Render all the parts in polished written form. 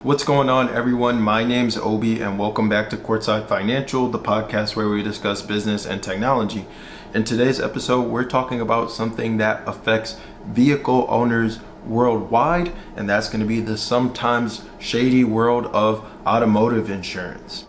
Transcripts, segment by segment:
What's going on, everyone? My name's Obi, and welcome back to Courtside Financial, the podcast where we discuss business and technology. In today's episode, we're talking about something that affects vehicle owners worldwide, and that's going to be the sometimes shady world of automotive insurance.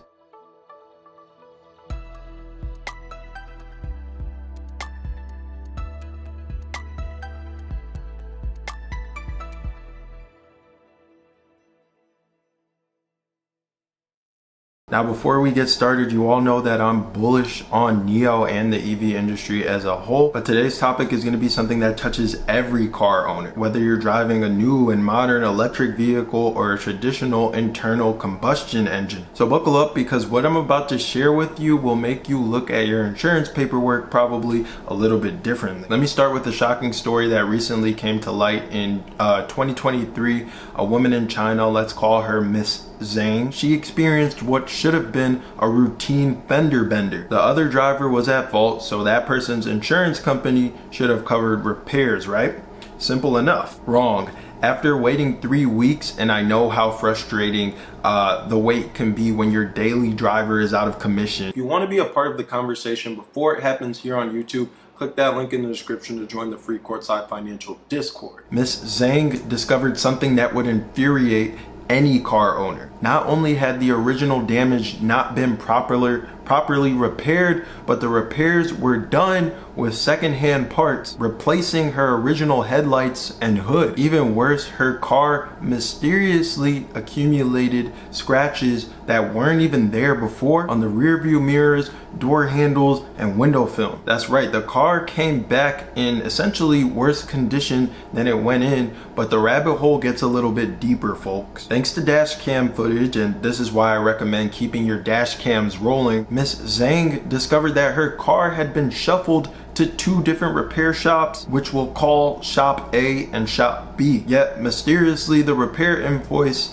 Now, before we get started, you all know that I'm bullish on NIO and the EV industry as a whole, but today's topic is going to be something that touches every car owner, whether you're driving a new and modern electric vehicle or a traditional internal combustion engine. So buckle up, because what I'm about to share with you will make you look at your insurance paperwork probably a little bit differently. Let me start with a shocking story that recently came to light in 2023. A woman in China, let's call her Miss Zhang, she experienced what should have been a routine fender bender. The other driver was at fault, so that person's insurance company should have covered repairs, right? Simple enough. Wrong. After waiting 3 weeks, and I know how frustrating the wait can be when your daily driver is out of commission. If you want to be a part of the conversation before it happens here on YouTube, click that link in the description to join the free Courtside Financial Discord. Miss Zhang discovered something that would infuriate any car owner. Not only had the original damage not been properly repaired, but the repairs were done with secondhand parts, replacing her original headlights and hood. Even worse, her car mysteriously accumulated scratches that weren't even there before on the rear view mirrors, door handles, and window film. That's right, the car came back in essentially worse condition than it went in, but the rabbit hole gets a little bit deeper, folks. Thanks to dash cam footage, and this is why I recommend keeping your dash cams rolling, Miss Zhang discovered that her car had been shuffled to 2 different repair shops, which we'll call Shop A and Shop B. Yet mysteriously, the repair invoice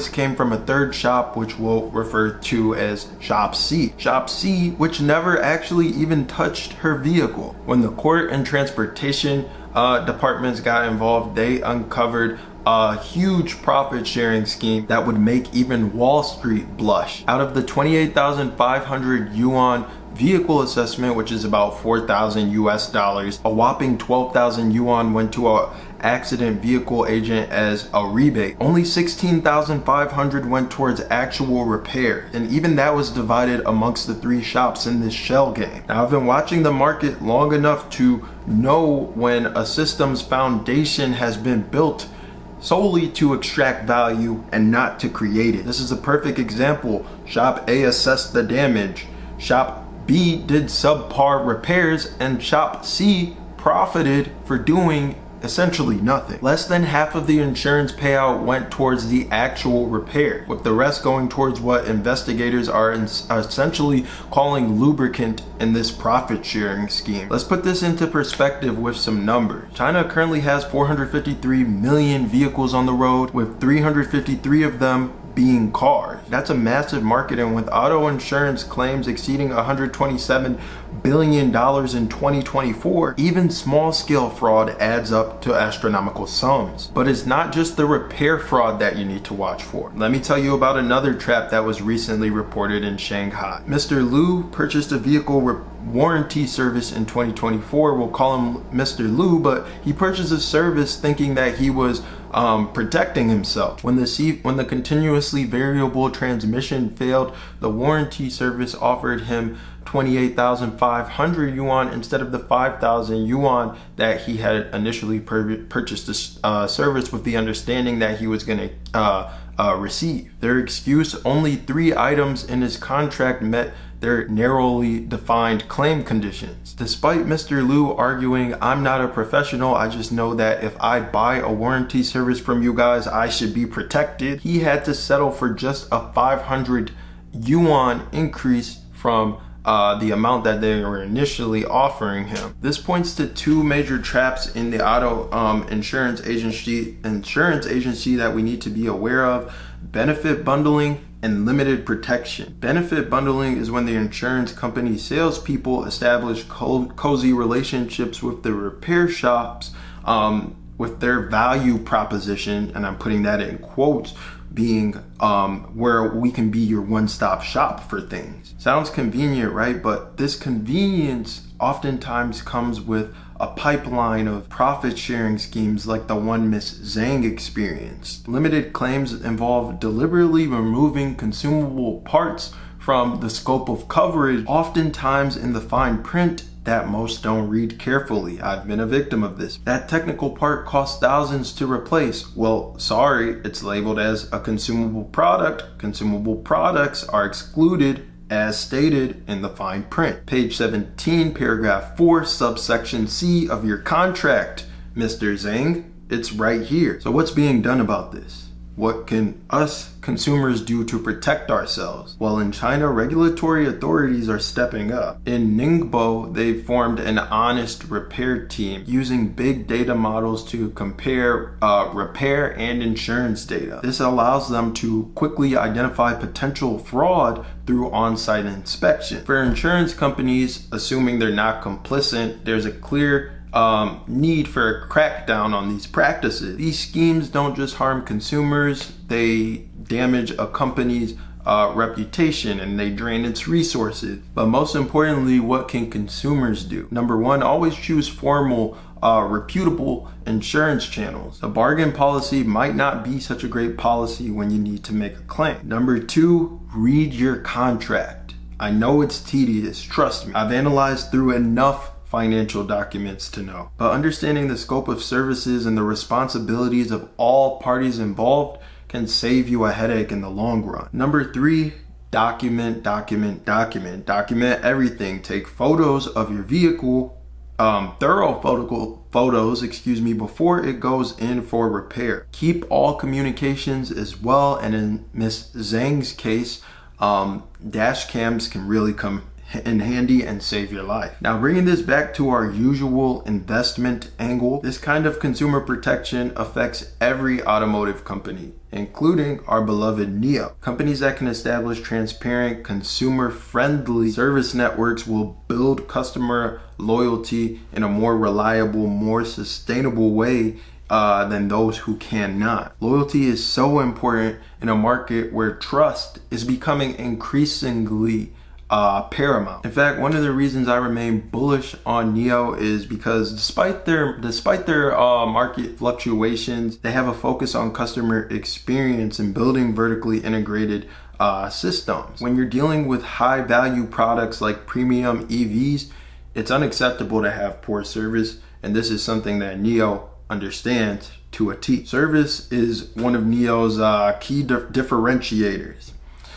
came from a third shop, which we'll refer to as Shop C. Shop C, which never actually even touched her vehicle. When the court and transportation departments got involved, they uncovered a huge profit sharing scheme that would make even Wall Street blush. Out of the 28,500 yuan vehicle assessment, which is about 4,000 US dollars, a whopping 12,000 yuan went to a accident vehicle agent as a rebate. Only 16,500 went towards actual repair, and even that was divided amongst the 3 shops in this shell game. Now, I've been watching the market long enough to know when a system's foundation has been built solely to extract value and not to create it. This is a perfect example. Shop A assessed the damage, Shop B did subpar repairs, and Shop C profited for doing essentially nothing. Less than half of the insurance payout went towards the actual repair, with the rest going towards what investigators are essentially calling lubricant in this profit sharing scheme. Let's put this into perspective with some numbers. China currently has 453 million vehicles on the road, with 353 of them being cars. That's a massive market, and with auto insurance claims exceeding $127 billion in 2024, even small-scale fraud adds up to astronomical sums. But it's not just the repair fraud that you need to watch for. Let me tell you about another trap that was recently reported in Shanghai. Mr. Liu purchased a vehicle warranty service in 2024. We'll call him Mr. Liu, but he purchased a service thinking that he was protecting himself. When the continuously variable transmission failed, the warranty service offered him 28,500 yuan instead of the 5,000 yuan that he had initially purchased the service with the understanding that he was going to receive. Their excuse: only 3 items in his contract met their narrowly defined claim conditions. Despite Mr. Liu arguing, "I'm not a professional, I just know that if I buy a warranty service from you guys, I should be protected," he had to settle for just a 500 yuan increase from the amount that they were initially offering him. This points to 2 major traps in the auto insurance agency that we need to be aware of: benefit bundling and limited protection. Benefit bundling is when the insurance company salespeople establish cozy relationships with the repair shops with their value proposition, and I'm putting that in quotes, being where we can be your one-stop shop for things. Sounds convenient, right? But this convenience oftentimes comes with a pipeline of profit sharing schemes like the one Miss Zhang experienced. Limited claims involve deliberately removing consumable parts from the scope of coverage, oftentimes in the fine print that most don't read carefully. I've been a victim of this. That technical part costs thousands to replace. Well, sorry, it's labeled as a consumable product. Consumable products are excluded as stated in the fine print. Page 17, paragraph 4, subsection C of your contract, Mr. Zhang. It's right here. So what's being done about this? What can us consumers do to protect ourselves? Well, in China, regulatory authorities are stepping up. In Ningbo, they formed an honest repair team using big data models to compare repair and insurance data. This allows them to quickly identify potential fraud through on-site inspection. For insurance companies, assuming they're not complicit, there's a clear need for a crackdown on these practices. These schemes don't just harm consumers, they damage a company's reputation and they drain its resources. But most importantly, what can consumers do? Number one, always choose formal, reputable insurance channels. A bargain policy might not be such a great policy when you need to make a claim. Number two, read your contract. I know it's tedious, trust me. I've analyzed through enough financial documents to know. But understanding the scope of services and the responsibilities of all parties involved can save you a headache in the long run. Number three, document everything. Take photos of your vehicle, thorough photos, before it goes in for repair. Keep all communications as well, and in Miss Zhang's case, dash cams can really come in handy and save your life. Now, bringing this back to our usual investment angle, this kind of consumer protection affects every automotive company, including our beloved NIO. Companies that can establish transparent, consumer-friendly service networks will build customer loyalty in a more reliable, more sustainable way than those who cannot. Loyalty is so important in a market where trust is becoming increasingly paramount. In fact, one of the reasons I remain bullish on NIO is because despite their market fluctuations, they have a focus on customer experience and building vertically integrated systems. When you're dealing with high value products like premium EVs, it's unacceptable to have poor service, and this is something that NIO understands to a T. Service is one of NIO's key differentiators.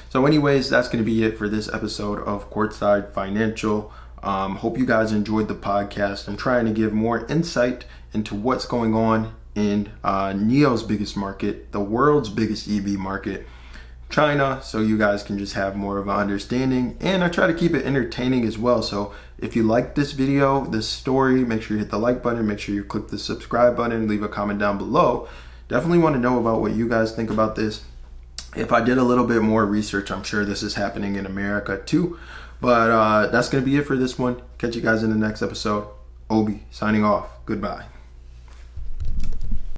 So anyways, that's going to be it for this episode of Courtside Financial. Hope you guys enjoyed the podcast. I'm trying to give more insight into what's going on in NIO's biggest market, the world's biggest EV market, China, so you guys can just have more of an understanding. And I try to keep it entertaining as well. So if you like this video, this story, make sure you hit the like button, make sure you click the subscribe button, leave a comment down below. Definitely want to know about what you guys think about this. If I did a little bit more research, I'm sure this is happening in America too. But that's going to be it for this one. Catch you guys in the next episode. Obi signing off. Goodbye.